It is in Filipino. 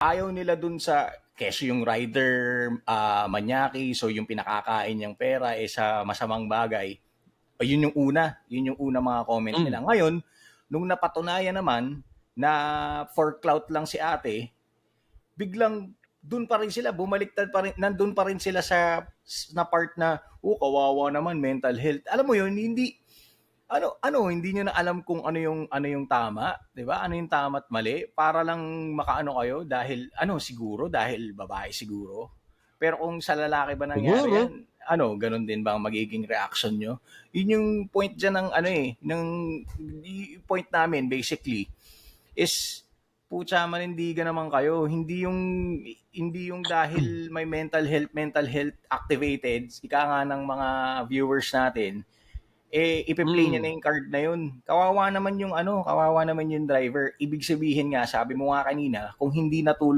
ayaw nila dun sa kesyo yung rider manyaki, so yung pinakakain niyang pera sa masamang bagay. Yun yung una mga comment Hmm. nila. Ngayon, nung napatunayan naman na for clout lang si ate, biglang dun pa rin sila, bumaliktad pa rin, nandun pa rin sila sa na part na, kawawa naman, mental health. Alam mo yun, hindi niyo na alam kung ano yung tama, 'di ba? Ano yung tama at mali para lang makaano kayo dahil siguro dahil babae siguro. Pero kung sa lalaki ba nangyari Siguro. 'yan, ganun din ba ang magiging reaction nyo? Yun yung point diyan ng point namin basically is pucha manindigan naman kayo. Hindi yung dahil may mental health activated, ika nga ng mga viewers natin, ipe-play niya na Hmm. yung card na yun. Kawawa naman yung driver. Ibig sabihin nga, sabi mo nga kanina, kung hindi natulog